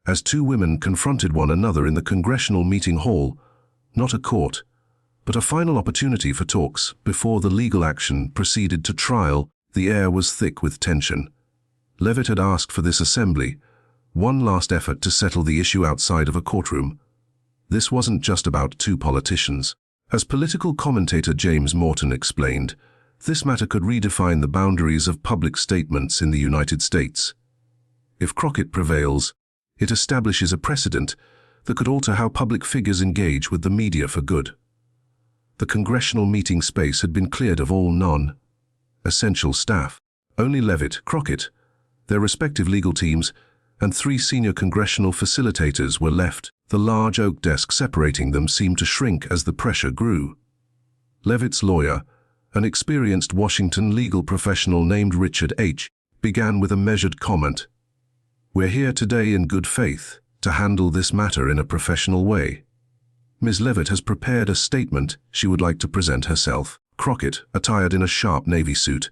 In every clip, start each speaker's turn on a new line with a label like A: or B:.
A: as two women confronted one another in the congressional meeting hall, not a court, but a final opportunity for talks before the legal action proceeded to trial. The air was thick with tension. Leavitt had asked for this assembly, one last effort to settle the issue outside of a courtroom. This wasn't just about two politicians. As political commentator James Morton explained, this matter could redefine the boundaries of public statements in the United States. If Crockett prevails, it establishes a precedent that could alter how public figures engage with the media for good. The congressional meeting space had been cleared of all non-essential staff. Only Leavitt, Crockett, their respective legal teams, and 3 senior congressional facilitators were left. The large oak desk separating them seemed to shrink as the pressure grew. Leavitt's lawyer, an experienced Washington legal professional named Richard H., began with a measured comment. "We're here today in good faith to handle this matter in a professional way. Ms. Leavitt has prepared a statement she would like to present herself." Crockett, attired in a sharp navy suit,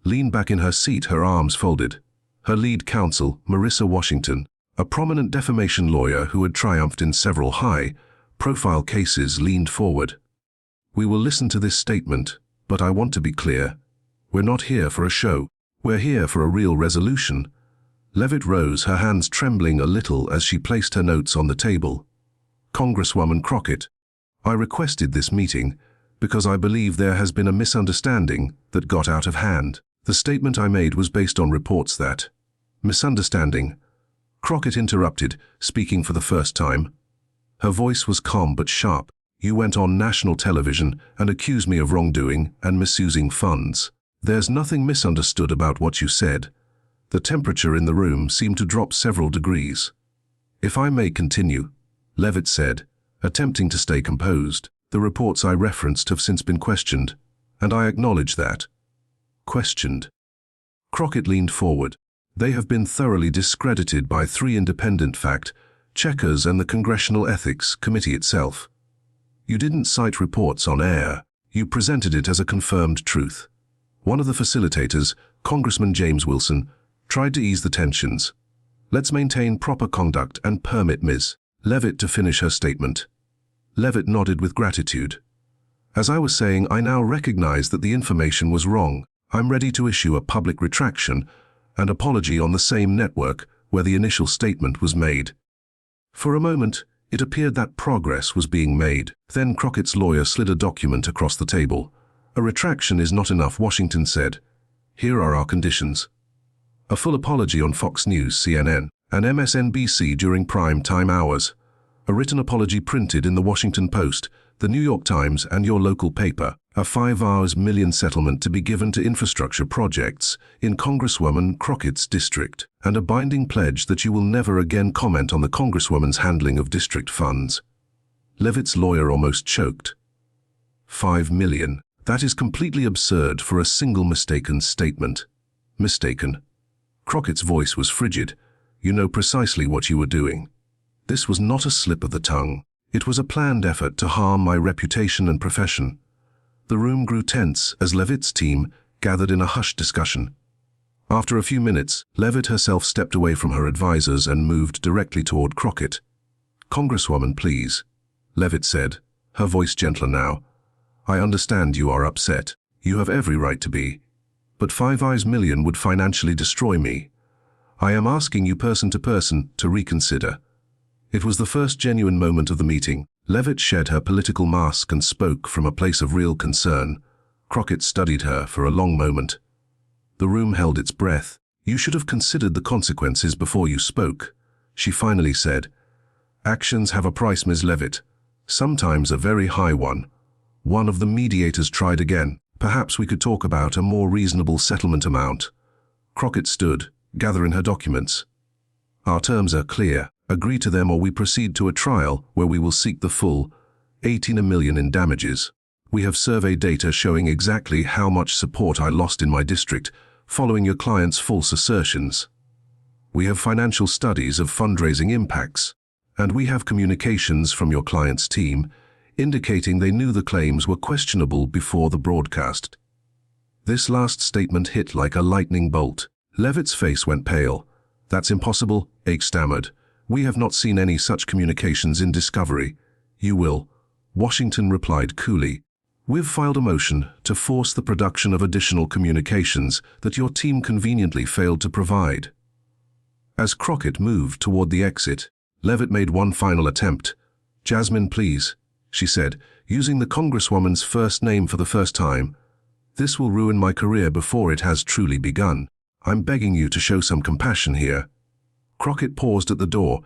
A: leaned back in her seat, her arms folded. Her lead counsel, Marissa Washington, a prominent defamation lawyer who had triumphed in several high-profile cases, leaned forward. "We will listen to this statement, but I want to be clear. We're not here for a show. We're here for a real resolution." Leavitt rose, her hands trembling a little as she placed her notes on the table. "Congresswoman Crockett, I requested this meeting because I believe there has been a misunderstanding that got out of hand. The statement I made was based on reports that..." "Misunderstanding?" Crockett interrupted, speaking for the first time. Her voice was calm but sharp. "You went on national television and accused me of wrongdoing and misusing funds. There's nothing misunderstood about what you said." The temperature in the room seemed to drop several degrees. "If I may continue," Leavitt said, attempting to stay composed. "The reports I referenced have since been questioned, and I acknowledge that." "Questioned?" Crockett leaned forward. "They have been thoroughly discredited by 3 independent fact-checkers and the Congressional Ethics Committee itself. You didn't cite reports on air. You presented it as a confirmed truth." One of the facilitators, Congressman James Wilson, tried to ease the tensions. "Let's maintain proper conduct and permit Ms. Leavitt to finish her statement." Leavitt nodded with gratitude. "As I was saying, I now recognize that the information was wrong. I'm ready to issue a public retraction and apology on the same network where the initial statement was made." For a moment, it appeared that progress was being made. Then Crockett's lawyer slid a document across the table. "A retraction is not enough," Washington said. "Here are our conditions. A full apology on Fox News, CNN, and MSNBC during prime time hours. A written apology printed in the Washington Post, the New York Times, and your local paper. A $5 million settlement to be given to infrastructure projects in Congresswoman Crockett's district, and a binding pledge that you will never again comment on the Congresswoman's handling of district funds." Leavitt's lawyer almost choked. $5 million. That is completely absurd for a single mistaken statement." "Mistaken?" Crockett's voice was frigid. "You know precisely what you were doing. This was not a slip of the tongue. It was a planned effort to harm my reputation and profession." The room grew tense as Leavitt's team gathered in a hushed discussion. After a few minutes, Leavitt herself stepped away from her advisors and moved directly toward Crockett. "Congresswoman, please," Leavitt said, her voice gentler now. "I understand you are upset. You have every right to be. But $5 million would financially destroy me. I am asking you person to person to reconsider." It was the first genuine moment of the meeting. Leavitt shed her political mask and spoke from a place of real concern. Crockett studied her for a long moment. The room held its breath. "You should have considered the consequences before you spoke," she finally said. "Actions have a price, Ms. Leavitt, sometimes a very high one." One of the mediators tried again. "Perhaps we could talk about a more reasonable settlement amount." Crockett stood, gathering her documents. "Our terms are clear. Agree to them or we proceed to a trial where we will seek the full $18 million in damages. We have survey data showing exactly how much support I lost in my district following your client's false assertions. We have financial studies of fundraising impacts, and we have communications from your client's team indicating they knew the claims were questionable before the broadcast." This last statement hit like a lightning bolt. Leavitt's face went pale. "That's impossible," Ake stammered. We have not seen any such communications in discovery. You will. Washington replied coolly. We've filed a motion to force the production of additional communications that your team conveniently failed to provide. As Crockett moved toward the exit, Leavitt made one final attempt. Jasmine, please, she said, using the Congresswoman's first name for the first time. This will ruin my career before it has truly begun. I'm begging you to show some compassion here. Crockett paused at the door,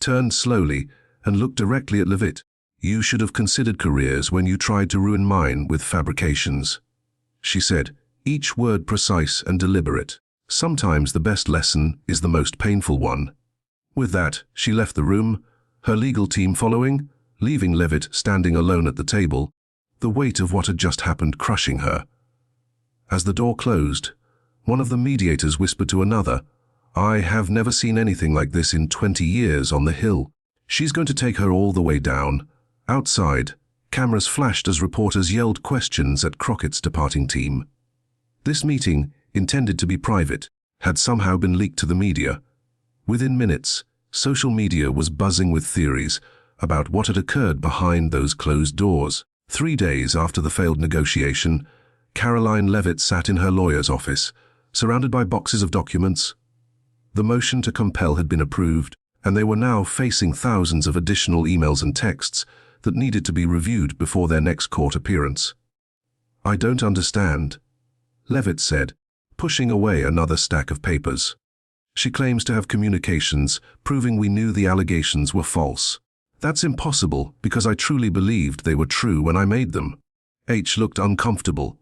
A: turned slowly, and looked directly at Leavitt. You should have considered careers when you tried to ruin mine with fabrications, she said, each word precise and deliberate. Sometimes the best lesson is the most painful one. With that, she left the room, her legal team following, leaving Leavitt standing alone at the table, the weight of what had just happened crushing her. As the door closed, one of the mediators whispered to another, I have never seen anything like this in 20 years on the Hill. She's going to take her all the way down. Outside, cameras flashed as reporters yelled questions at Crockett's departing team. This meeting, intended to be private, had somehow been leaked to the media. Within minutes, social media was buzzing with theories about what had occurred behind those closed doors. 3 days after the failed negotiation, Karoline Leavitt sat in her lawyer's office, surrounded by boxes of documents. The motion to compel had been approved, and they were now facing thousands of additional emails and texts that needed to be reviewed before their next court appearance. I don't understand, Leavitt said, pushing away another stack of papers. She claims to have communications proving we knew the allegations were false. That's impossible because I truly believed they were true when I made them. H looked uncomfortable.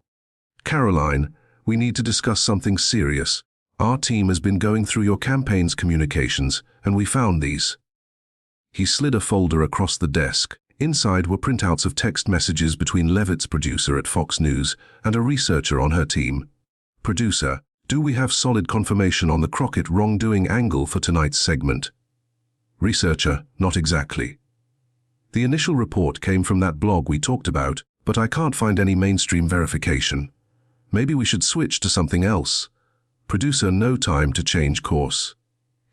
A: Karoline, we need to discuss something serious. Our team has been going through your campaign's communications, and we found these. He slid a folder across the desk. Inside were printouts of text messages between Leavitt's producer at Fox News and a researcher on her team. Producer, do we have solid confirmation on the Crockett wrongdoing angle for tonight's segment? Researcher, not exactly. The initial report came from that blog we talked about, but I can't find any mainstream verification. Maybe we should switch to something else. Producer, no time to change course.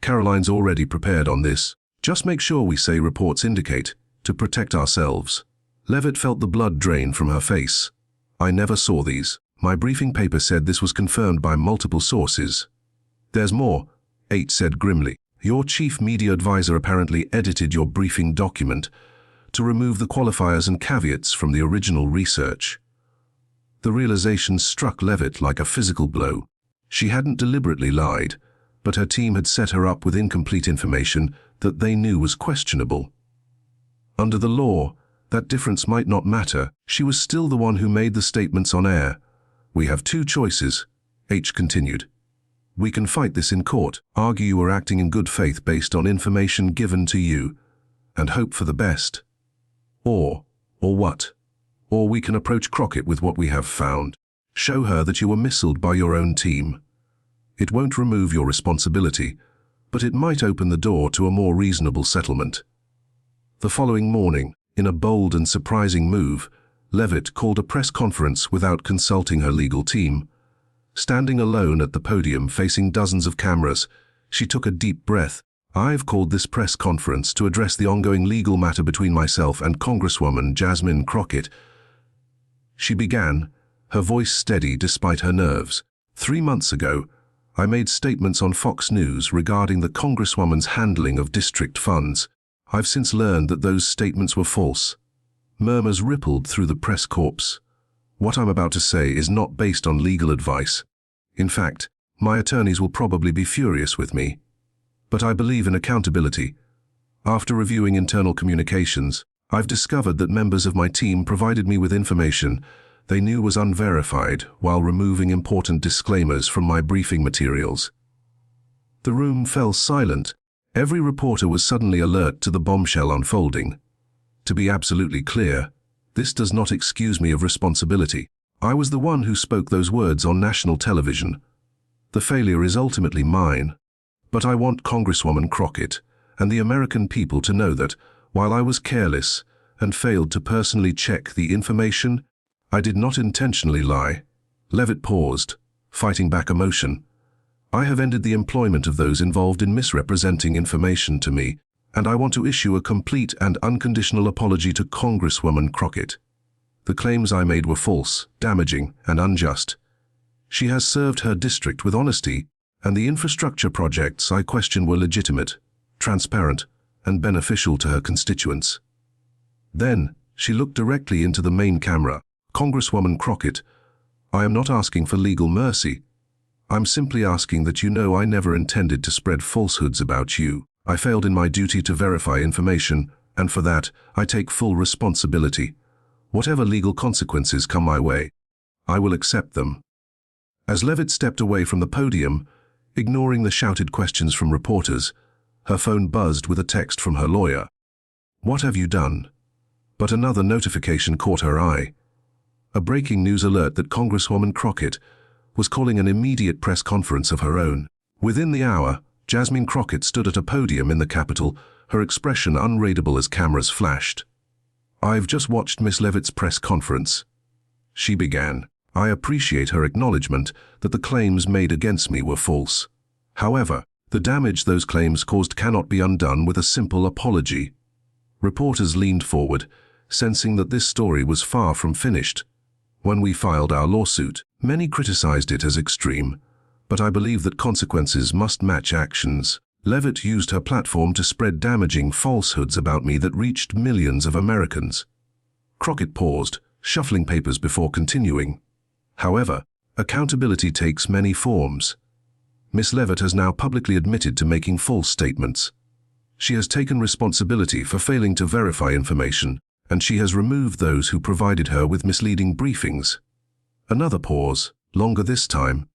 A: Karoline's already prepared on this. Just make sure we say reports indicate, to protect ourselves. Leavitt felt the blood drain from her face. I never saw these. My briefing paper said this was confirmed by multiple sources. There's more, H said grimly. Your chief media advisor apparently edited your briefing document to remove the qualifiers and caveats from the original research. The realization struck Leavitt like a physical blow. She hadn't deliberately lied, but her team had set her up with incomplete information that they knew was questionable. Under the law, that difference might not matter. She was still the one who made the statements on air. We have two choices, H continued. We can fight this in court, argue you were acting in good faith based on information given to you, and hope for the best. Or what? Or we can approach Crockett with what we have found. Show her that you were misled by your own team. It won't remove your responsibility, but it might open the door to a more reasonable settlement. The following morning, in a bold and surprising move, Leavitt called a press conference without consulting her legal team. Standing alone at the podium facing dozens of cameras, she took a deep breath. I've called this press conference to address the ongoing legal matter between myself and Congresswoman Jasmine Crockett. She began, her voice steady despite her nerves. 3 months ago, I made statements on Fox News regarding the Congresswoman's handling of district funds. I've since learned that those statements were false. Murmurs rippled through the press corps. What I'm about to say is not based on legal advice. In fact, my attorneys will probably be furious with me. But I believe in accountability. After reviewing internal communications, I've discovered that members of my team provided me with information they knew was unverified while removing important disclaimers from my briefing materials. The room fell silent. Every reporter was suddenly alert to the bombshell unfolding. To be absolutely clear, this does not excuse me of responsibility. I was the one who spoke those words on national television. The failure is ultimately mine. But I want Congresswoman Crockett and the American people to know that, while I was careless and failed to personally check the information, I did not intentionally lie. Leavitt paused, fighting back emotion. I have ended the employment of those involved in misrepresenting information to me, and I want to issue a complete and unconditional apology to Congresswoman Crockett. The claims I made were false, damaging, and unjust. She has served her district with honesty, and the infrastructure projects I question were legitimate, transparent, and beneficial to her constituents. Then, she looked directly into the main camera. Congresswoman Crockett, I am not asking for legal mercy. I'm simply asking that you know I never intended to spread falsehoods about you. I failed in my duty to verify information, and for that, I take full responsibility. Whatever legal consequences come my way, I will accept them. As Leavitt stepped away from the podium, ignoring the shouted questions from reporters, her phone buzzed with a text from her lawyer. What have you done? But another notification caught her eye. A breaking news alert that Congresswoman Crockett was calling an immediate press conference of her own. Within the hour, Jasmine Crockett stood at a podium in the Capitol, her expression unreadable as cameras flashed. I've just watched Miss Leavitt's press conference. She began. I appreciate her acknowledgement that the claims made against me were false. However, the damage those claims caused cannot be undone with a simple apology. Reporters leaned forward, sensing that this story was far from finished. When we filed our lawsuit, many criticized it as extreme, but I believe that consequences must match actions. Leavitt used her platform to spread damaging falsehoods about me that reached millions of Americans. Crockett paused, shuffling papers before continuing. However, accountability takes many forms. Miss Leavitt has now publicly admitted to making false statements. She has taken responsibility for failing to verify information, and she has removed those who provided her with misleading briefings. Another pause, longer this time.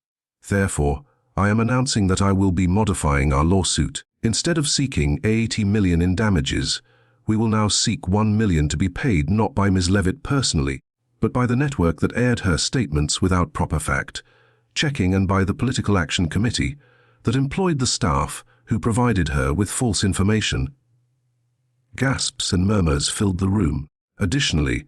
A: Therefore, I am announcing that I will be modifying our lawsuit. Instead of seeking $80 million in damages, we will now seek $1 million to be paid not by Ms. Leavitt personally, but by the network that aired her statements without proper fact-checking, and by the Political Action Committee that employed the staff who provided her with false information. Gasps and murmurs filled the room. Additionally,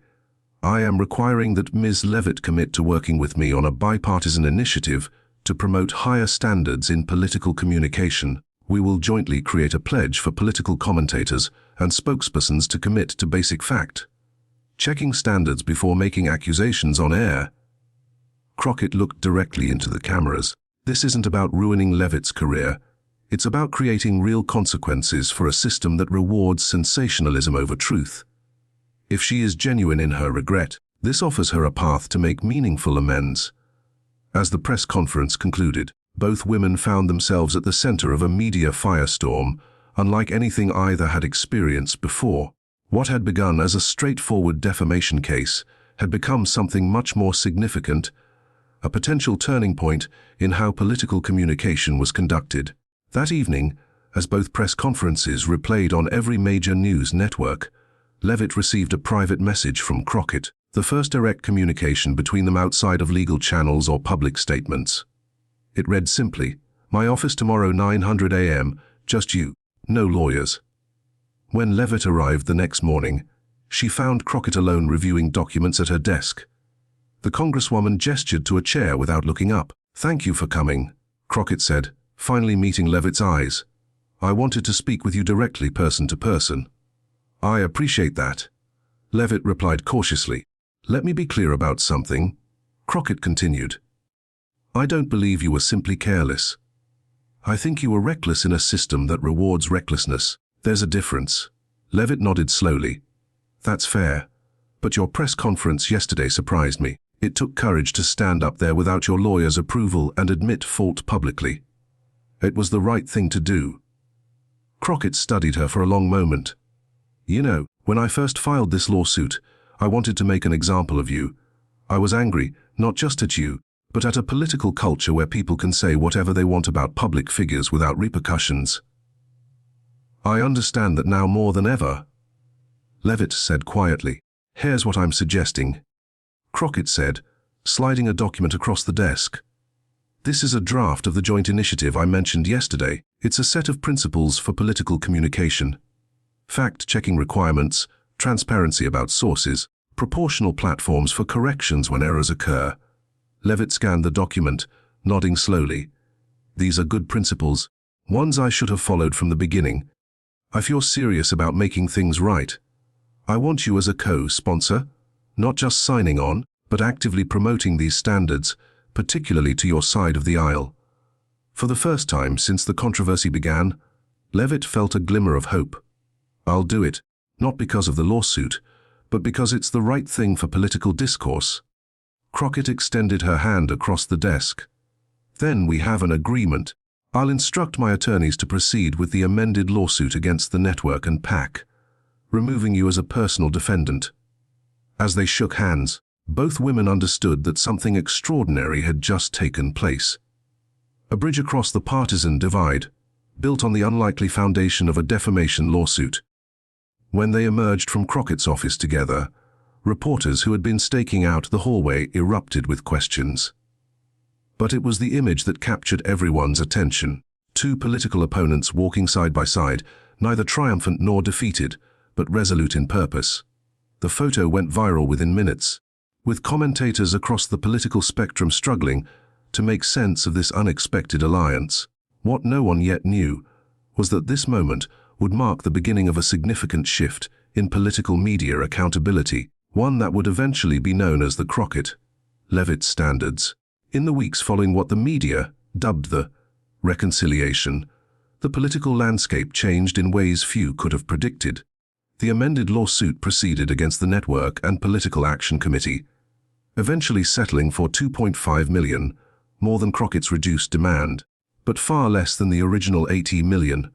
A: I am requiring that Ms. Leavitt commit to working with me on a bipartisan initiative to promote higher standards in political communication. We will jointly create a pledge for political commentators and spokespersons to commit to basic fact-checking standards before making accusations on air. Crockett looked directly into the cameras. This isn't about ruining Leavitt's career. It's about creating real consequences for a system that rewards sensationalism over truth. If she is genuine in her regret, this offers her a path to make meaningful amends. As the press conference concluded, both women found themselves at the center of a media firestorm, unlike anything either had experienced before. What had begun as a straightforward defamation case had become something much more significant, a potential turning point in how political communication was conducted. That evening, as both press conferences replayed on every major news network, Leavitt received a private message from Crockett, the first direct communication between them outside of legal channels or public statements. It read simply, "My office tomorrow 9:00 a.m., just you, no lawyers." When Leavitt arrived the next morning, she found Crockett alone reviewing documents at her desk. The Congresswoman gestured to a chair without looking up. "Thank you for coming," Crockett said, finally meeting Leavitt's eyes. "I wanted to speak with you directly, person to person." "I appreciate that," Leavitt replied cautiously. "Let me be clear about something," Crockett continued. "I don't believe you were simply careless. I think you were reckless in a system that rewards recklessness. There's a difference." Leavitt nodded slowly. "That's fair. But your press conference yesterday surprised me. It took courage to stand up there without your lawyer's approval and admit fault publicly. It was the right thing to do." Crockett studied her for a long moment. "You know, when I first filed this lawsuit, I wanted to make an example of you. I was angry, not just at you, but at a political culture where people can say whatever they want about public figures without repercussions. I understand that now more than ever," Leavitt said quietly. "Here's what I'm suggesting," Crockett said, sliding a document across the desk. "This is a draft of the joint initiative I mentioned yesterday. It's a set of principles for political communication. Fact-checking requirements, transparency about sources, proportional platforms for corrections when errors occur." Leavitt scanned the document, nodding slowly. These are good principles, ones I should have followed from the beginning. If you're serious about making things right, I want you as a co-sponsor, not just signing on, but actively promoting these standards, particularly to your side of the aisle. For the first time since the controversy began, Leavitt felt a glimmer of hope. I'll do it, not because of the lawsuit, but because it's the right thing for political discourse. Crockett extended her hand across the desk. Then we have an agreement. I'll instruct my attorneys to proceed with the amended lawsuit against the network and PAC, removing you as a personal defendant. As they shook hands, both women understood that something extraordinary had just taken place. A bridge across the partisan divide, built on the unlikely foundation of a defamation lawsuit. When they emerged from Crockett's office together, reporters who had been staking out the hallway erupted with questions. But it was the image that captured everyone's attention. Two political opponents walking side by side, neither triumphant nor defeated, but resolute in purpose. The photo went viral within minutes, with commentators across the political spectrum struggling to make sense of this unexpected alliance. What no one yet knew was that this moment would mark the beginning of a significant shift in political media accountability, one that would eventually be known as the Crockett-Leavitt standards. In the weeks following what the media dubbed the reconciliation, the political landscape changed in ways few could have predicted. The amended lawsuit proceeded against the Network and Political Action Committee, eventually settling for $2.5 million, more than Crockett's reduced demand, but far less than the original $80 million.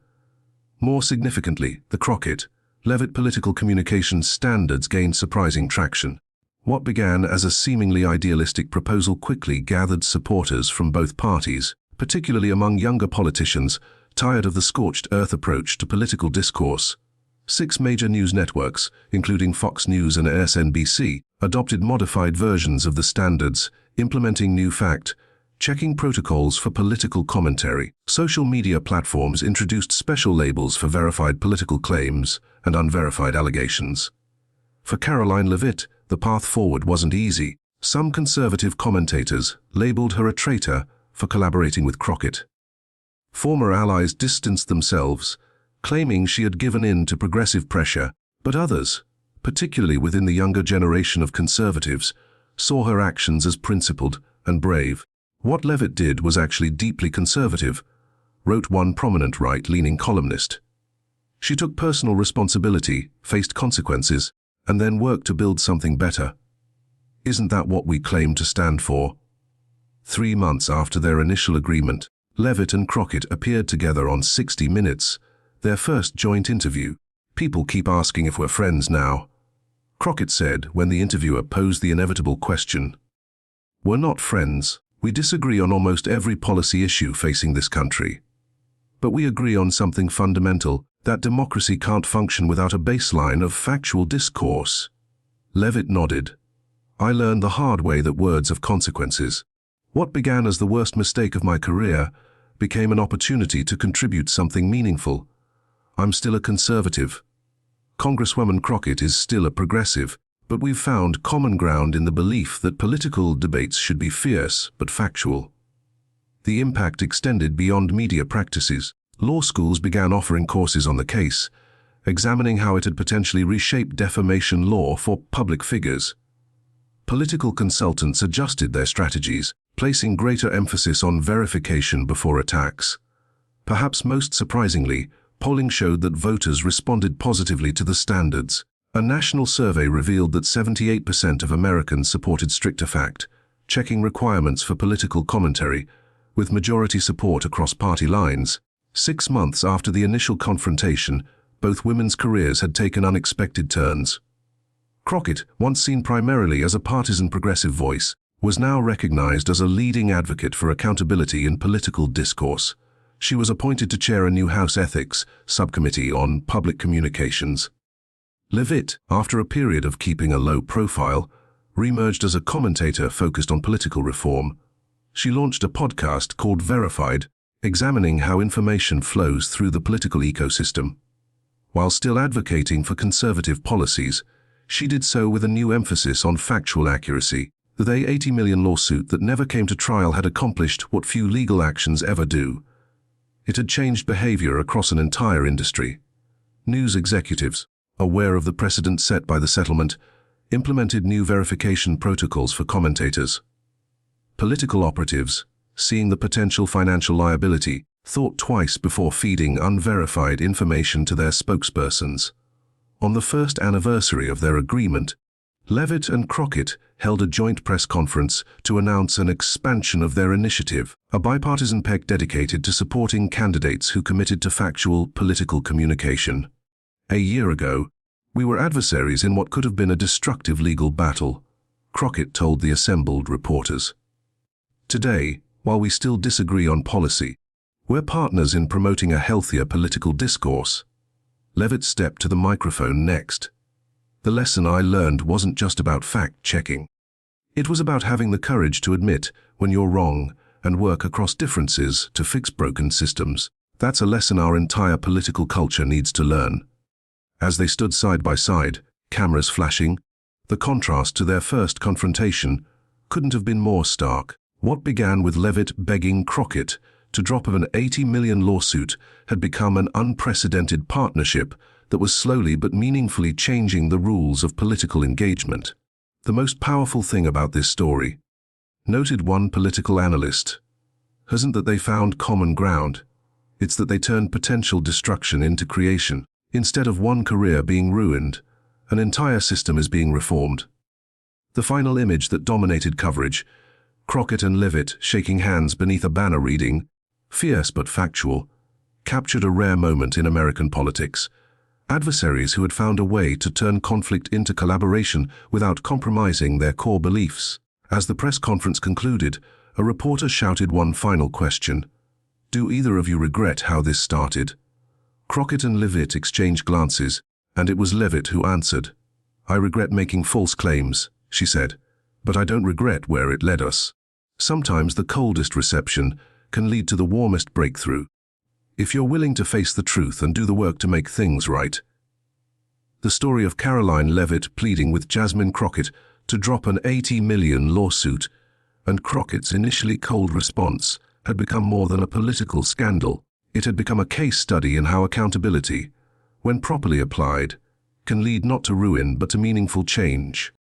A: More significantly, the Crockett-Leavitt political communications standards gained surprising traction. What began as a seemingly idealistic proposal quickly gathered supporters from both parties, particularly among younger politicians tired of the scorched earth approach to political discourse. 6 major news networks, including Fox News and MSNBC, adopted modified versions of the standards, implementing new fact-checking protocols for political commentary. Social media platforms introduced special labels for verified political claims and unverified allegations. For Karoline Leavitt, the path forward wasn't easy. Some conservative commentators labeled her a traitor for collaborating with Crockett. Former allies distanced themselves, claiming she had given in to progressive pressure, but others, particularly within the younger generation of conservatives, saw her actions as principled and brave. What Leavitt did was actually deeply conservative, wrote one prominent right-leaning columnist. She took personal responsibility, faced consequences, and then worked to build something better. Isn't that what we claim to stand for? 3 months after their initial agreement, Leavitt and Crockett appeared together on 60 Minutes, their first joint interview. "People keep asking if we're friends now," Crockett said when the interviewer posed the inevitable question. "We're not friends. We disagree on almost every policy issue facing this country. But we agree on something fundamental, that democracy can't function without a baseline of factual discourse." Leavitt nodded. "I learned the hard way that words have consequences. What began as the worst mistake of my career became an opportunity to contribute something meaningful. I'm still a conservative. Congresswoman Crockett is still a progressive, but we've found common ground in the belief that political debates should be fierce but factual." The impact extended beyond media practices. Law schools began offering courses on the case, examining how it had potentially reshaped defamation law for public figures. Political consultants adjusted their strategies, placing greater emphasis on verification before attacks. Perhaps most surprisingly, polling showed that voters responded positively to the standards. A national survey revealed that 78% of Americans supported stricter fact-checking requirements for political commentary, with majority support across party lines. 6 months after the initial confrontation, both women's careers had taken unexpected turns. Crockett, once seen primarily as a partisan progressive voice, was now recognized as a leading advocate for accountability in political discourse. She was appointed to chair a new House Ethics Subcommittee on Public Communications. Leavitt, after a period of keeping a low profile, reemerged as a commentator focused on political reform. She launched a podcast called Verified, examining how information flows through the political ecosystem. While still advocating for conservative policies, she did so with a new emphasis on factual accuracy. The $80 million lawsuit that never came to trial had accomplished what few legal actions ever do. It had changed behavior across an entire industry. News executives, aware of the precedent set by the settlement, implemented new verification protocols for commentators. Political operatives, seeing the potential financial liability, thought twice before feeding unverified information to their spokespersons. On the first anniversary of their agreement, Leavitt and Crockett held a joint press conference to announce an expansion of their initiative, a bipartisan PEG dedicated to supporting candidates who committed to factual political communication. A year ago, we were adversaries in what could have been a destructive legal battle, Crockett told the assembled reporters. Today, while we still disagree on policy, we're partners in promoting a healthier political discourse. Leavitt stepped to the microphone next. The lesson I learned wasn't just about fact-checking. It was about having the courage to admit when you're wrong and work across differences to fix broken systems. That's a lesson our entire political culture needs to learn. As they stood side by side, cameras flashing, the contrast to their first confrontation couldn't have been more stark. What began with Leavitt begging Crockett to drop of an $80 million lawsuit had become an unprecedented partnership that was slowly but meaningfully changing the rules of political engagement. The most powerful thing about this story, noted one political analyst, isn't that they found common ground. It's that they turned potential destruction into creation. Instead of one career being ruined, an entire system is being reformed. The final image that dominated coverage, Crockett and Leavitt shaking hands beneath a banner reading, "Fierce but factual," captured a rare moment in American politics. Adversaries who had found a way to turn conflict into collaboration without compromising their core beliefs. As the press conference concluded, a reporter shouted one final question. "Do either of you regret how this started?" Crockett and Leavitt exchanged glances, and it was Leavitt who answered. "I regret making false claims," she said, "but I don't regret where it led us." Sometimes the coldest reception can lead to the warmest breakthrough, if you're willing to face the truth and do the work to make things right. The story of Karoline Leavitt pleading with Jasmine Crockett to drop an $80 million lawsuit, and Crockett's initially cold response, had become more than a political scandal. It had become a case study in how accountability, when properly applied, can lead not to ruin but to meaningful change.